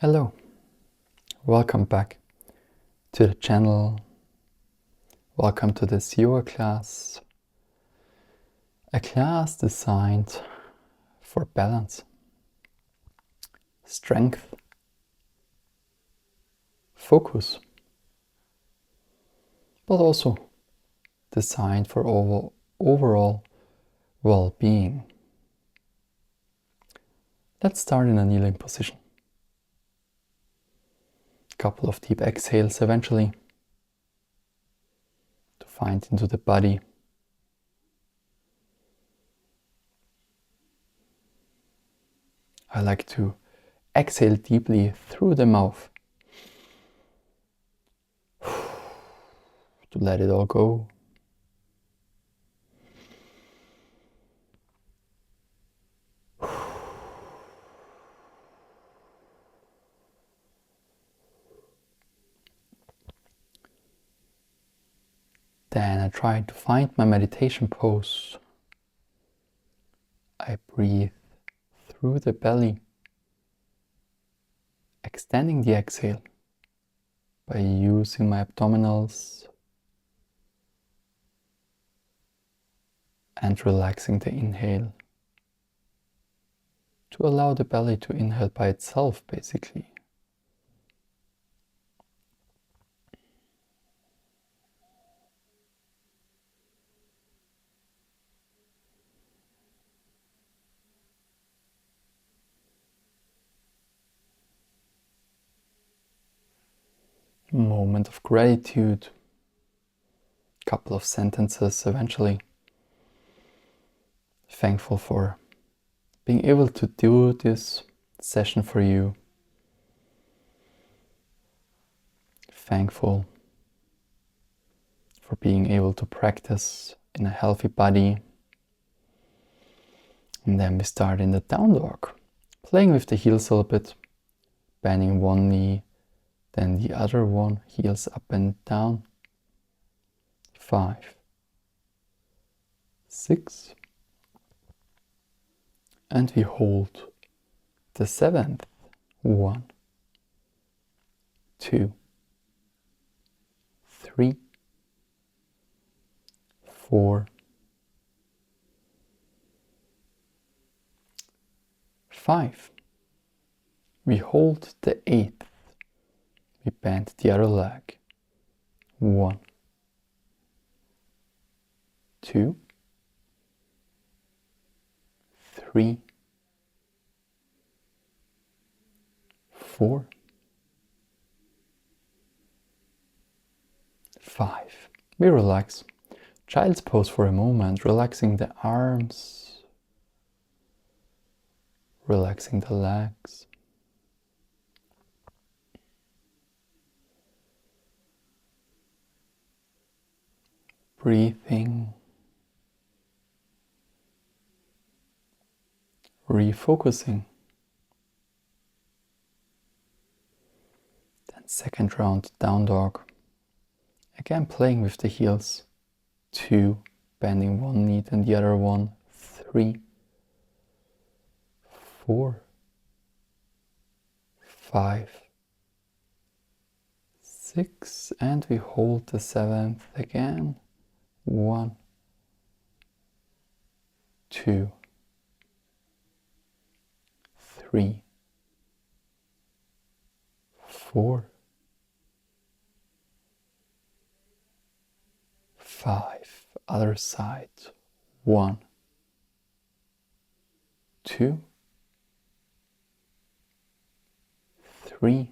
Hello, welcome back to the channel. Welcome to this yoga class, a class designed for balance, strength, focus, but also designed for overall well-being. Let's start in a kneeling position. Couple of deep exhales eventually to find into the body. I like to exhale deeply through the mouth to let it all go. Then I try to find my meditation pose. I breathe through the belly, extending the exhale by using my abdominals and relaxing the inhale to allow the belly to inhale by itself, basically. Moment of gratitude, couple of sentences eventually. Thankful for being able to do this session for you. Thankful for being able to practice in a healthy body. And then we start in the down dog, playing with the heels a little bit, bending one knee, then the other one, heels up and down. 5, 6, and we hold the 7th. 1, 2, 3, 4, 5. We hold the 8th. We bend the other leg. 1, 2, 3, 4, 5. We relax. Child's pose for a moment, relaxing the arms, relaxing the legs. Breathing, refocusing. Then second round, down dog. Again playing with the heels. 2, bending one knee and the other one. 3, 4, 5, 6, and we hold the 7th again. 1, 2, 3, 4, 5. Other side. 1, 2, 3,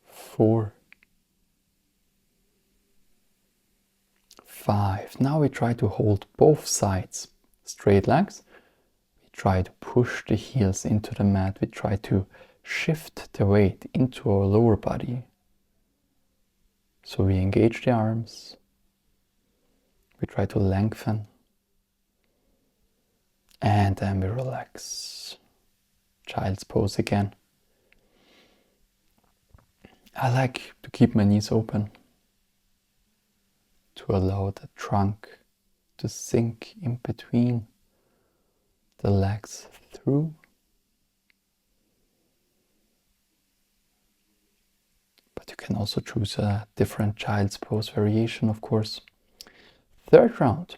4, 5. Now we try to hold both sides. Straight legs. We try to push the heels into the mat. We try to shift the weight into our lower body. So we engage the arms. We try to lengthen. And then we relax. Child's pose again. I like to keep my knees open to allow the trunk to sink in between the legs through. can also choose a different child's pose variation, of course. Third round.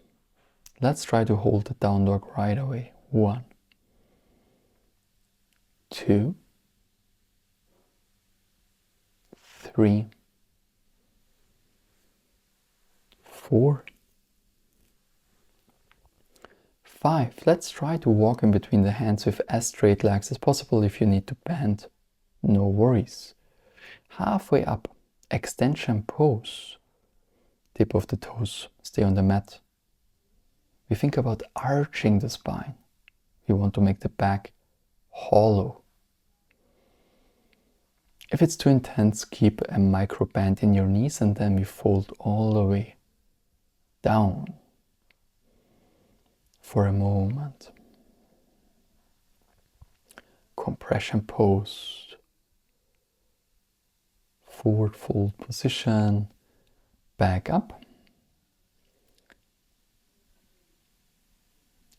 Let's try to hold the down dog right away. 1, 2, 3, 4, 5. Let's try to walk in between the hands with as straight legs as possible. If you need to bend, no worries. Halfway up, extension pose. Tip of the toes stay on the mat. We think about arching the spine. We want to make the back hollow. If it's too intense, keep a micro bend in your knees and then we fold all the way down for a moment. Compression pose. Forward fold position. Back up.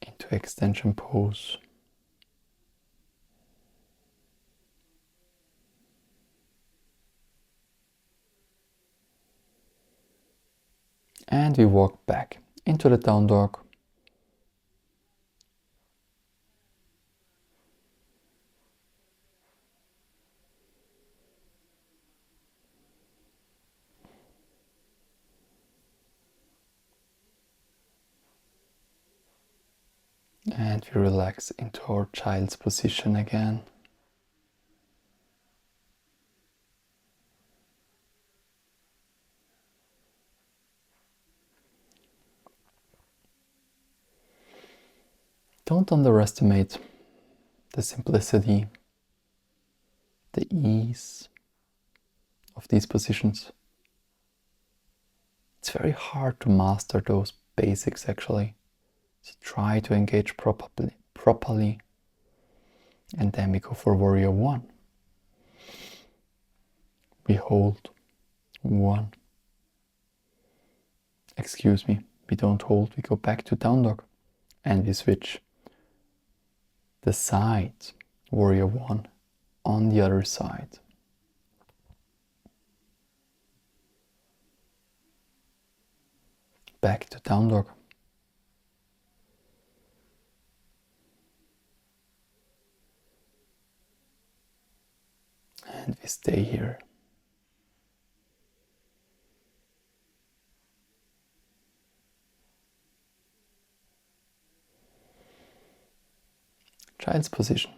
Into extension pose. And we walk back into the down dog. And we relax into our child's position again. Don't underestimate the simplicity, the ease of these positions. It's very hard to master those basics actually. So try to engage properly. And then we go for warrior 1. We hold 1. Excuse me, we don't hold, we go back to down dog. And we switch the side, warrior 1, on the other side. Back to down dog. And we stay here. Child's position.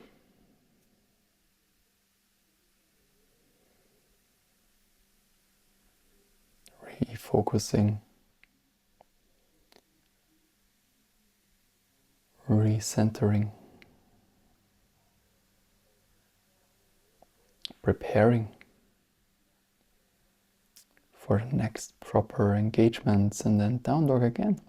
Refocusing. Recentering. Preparing for the next proper engagements, and then down dog again.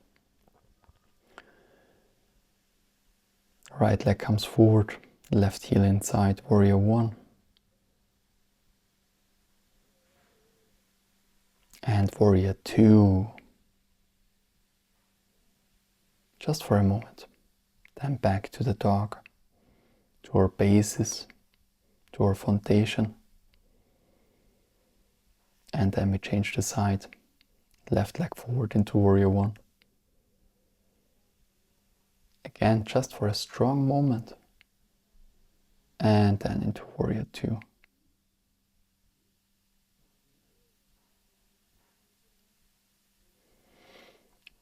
Right leg comes forward, left heel inside, warrior 1. And warrior 2. Just for a moment. Then back to the dog, to our basis, to our foundation. And then we change the side, left leg forward into warrior 1. Again, just for a strong moment. And then into warrior 2.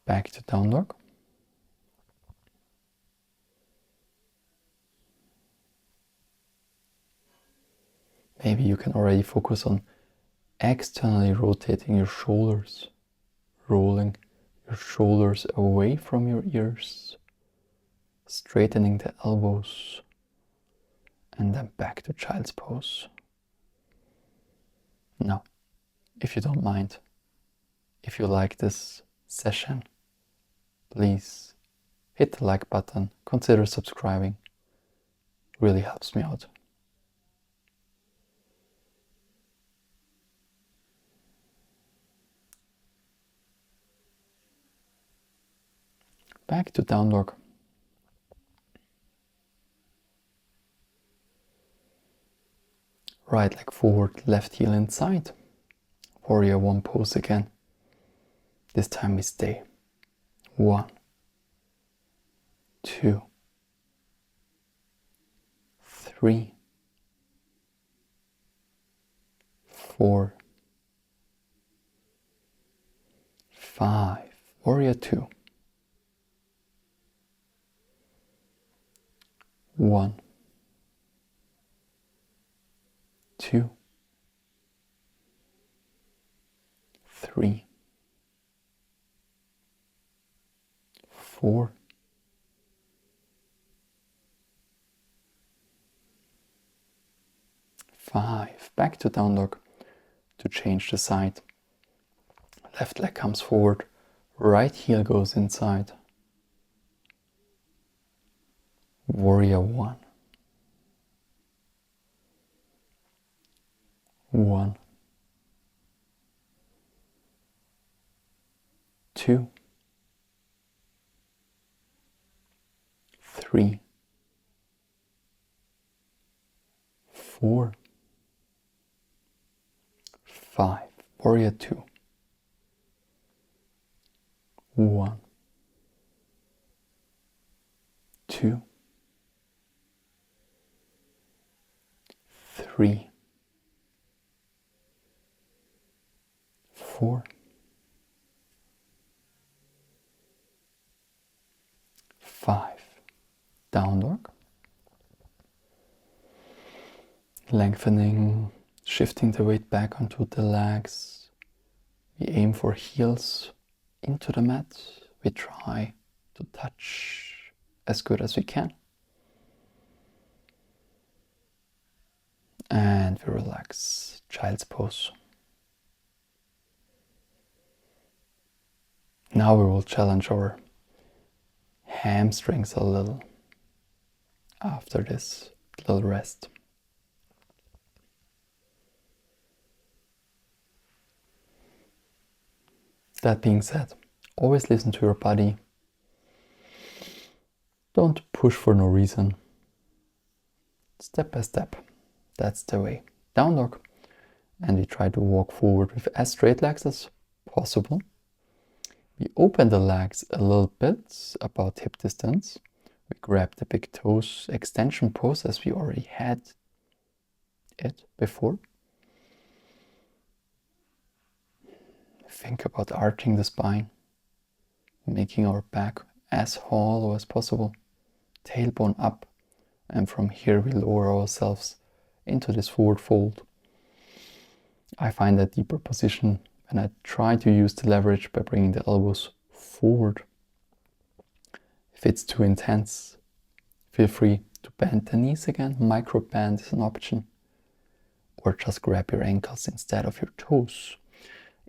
Back to down dog. Maybe you can already focus on externally rotating your shoulders, rolling your shoulders away from your ears, straightening the elbows, and then back to child's pose. Now, if you don't mind, if you like this session, please hit the like button, consider subscribing. Really helps me out. Back to down dog. Right leg forward, left heel inside. Warrior One pose again. This time we stay. 1, 2, 3, 4, 5. Warrior Two. 1, 2, 3, 4, 5. Back to down dog to change the side. Left leg comes forward, right heel goes inside. Warrior One. 1, 2, 3, 4, 5. Warrior Two. 1, 2, 3, 4, 5. Down dog. Lengthening, shifting the weight back onto the legs. We aim for heels into the mat. We try to touch as good as we can. And we relax. Child's pose. Now we will challenge our hamstrings a little after this little rest. That being said, always listen to your body. Don't push for no reason. Step by step. That's the way. Down dog. And we try to walk forward with as straight legs as possible. We open the legs a little bit, about hip distance. We grab the big toes, extension pose as we already had it before. Think about arching the spine, making our back as hollow as possible. Tailbone up, and from here we lower ourselves into this forward fold. I find that deeper position and I try to use the leverage by bringing the elbows forward. If it's too intense, feel free to bend the knees again. Micro bend is an option. Or just grab your ankles instead of your toes.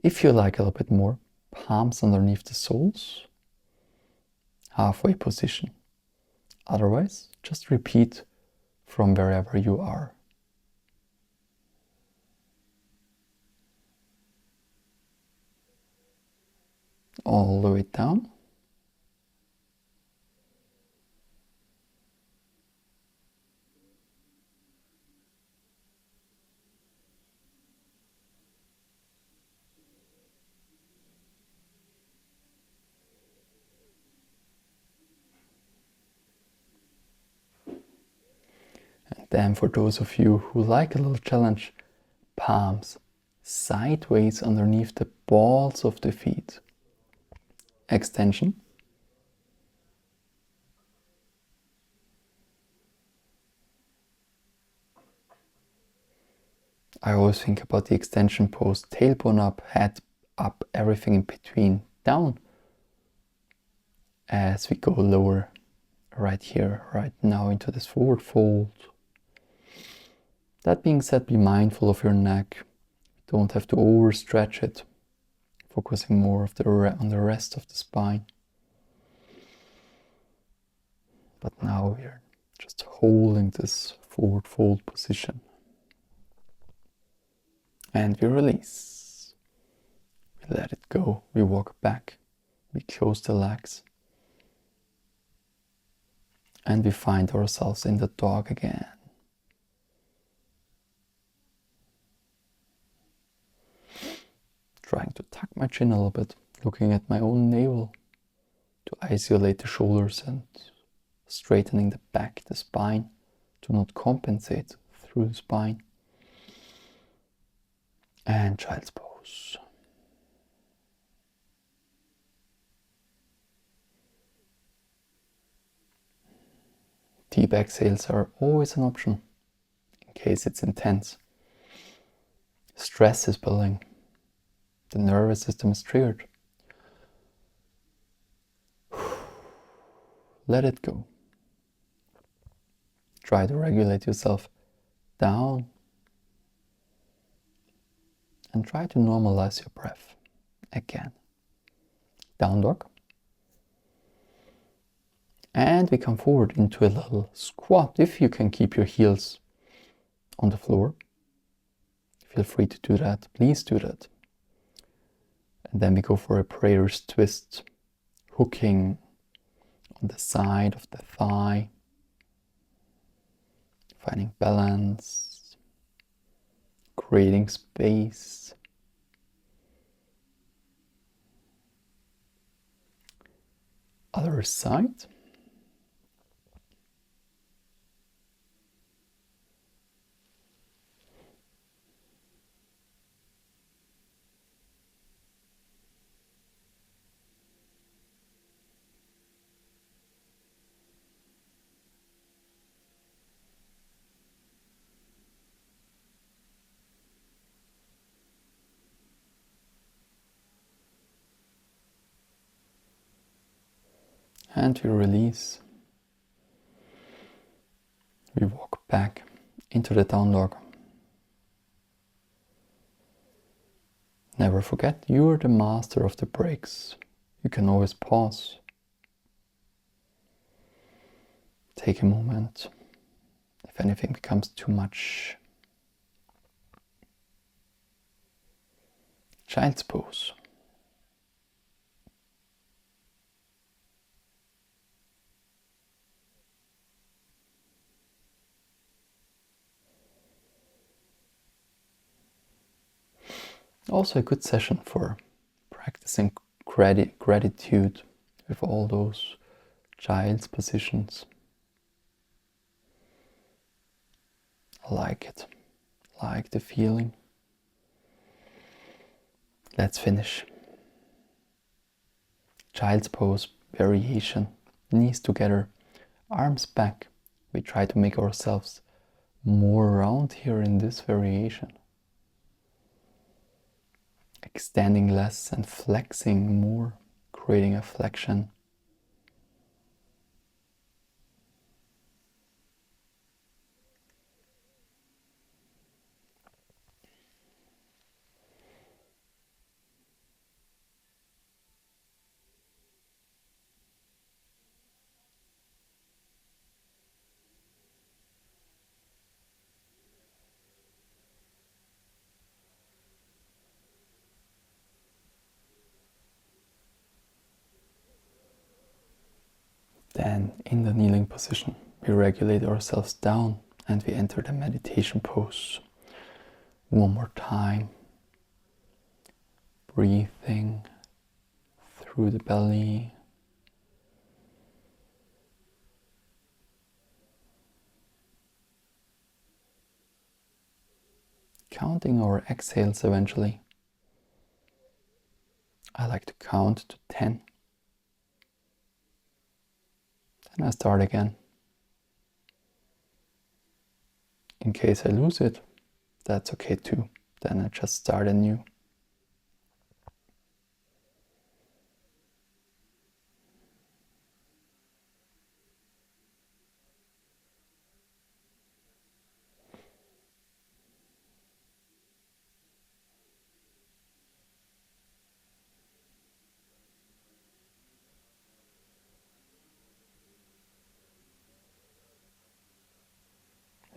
If you like a little bit more, palms underneath the soles, halfway position. Otherwise, just repeat from wherever you are. All the way down. And then for those of you who like a little challenge, palms sideways underneath the balls of the feet. Extension. I always think about the extension pose, tailbone up, head up, everything in between, down. As we go lower, right here, right now into this forward fold. That being said, be mindful of your neck. Don't have to overstretch it. Focusing more on the rest of the spine. But now we're just holding this forward fold position. And we release. We let it go. We walk back. We close the legs. And we find ourselves in the dog again. Trying to tuck my chin a little bit, looking at my own navel to isolate the shoulders and straightening the back, the spine, to not compensate through the spine. And child's pose. Deep exhales are always an option in case it's intense. Stress is building. The nervous system is triggered. Let it go. Try to regulate yourself down and try to normalize your breath. Again. Down dog. And we come forward into a little squat. If you can keep your heels on the floor, feel free to do that. Please do that. And then we go for a prayer's twist, hooking on the side of the thigh, finding balance, creating space. Other side. And we release. We walk back into the down dog. Never forget, you're the master of the breaks. You can always pause. Take a moment. If anything becomes too much. Child's pose. Also a good session for practicing gratitude with all those child's positions. I like it, like the feeling. Let's finish. Child's pose variation, knees together, arms back. We try to make ourselves more round here in this variation. Extending less and flexing more, creating a flexion. Then in the kneeling position, we regulate ourselves down and we enter the meditation pose. One more time. Breathing through the belly. Counting our exhales eventually. I like to count to 10. Then I start again. In case I lose it, that's okay too. Then I just start anew.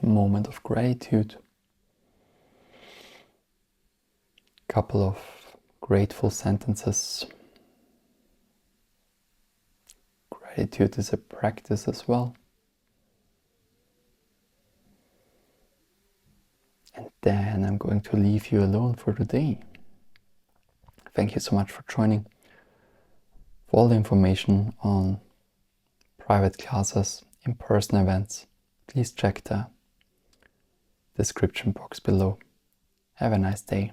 Moment of gratitude. Couple of grateful sentences. Gratitude is a practice as well. And then I'm going to leave you alone for today. thank you so much for joining. For all the information on private classes, in-person events, please check the description box below. Have a nice day.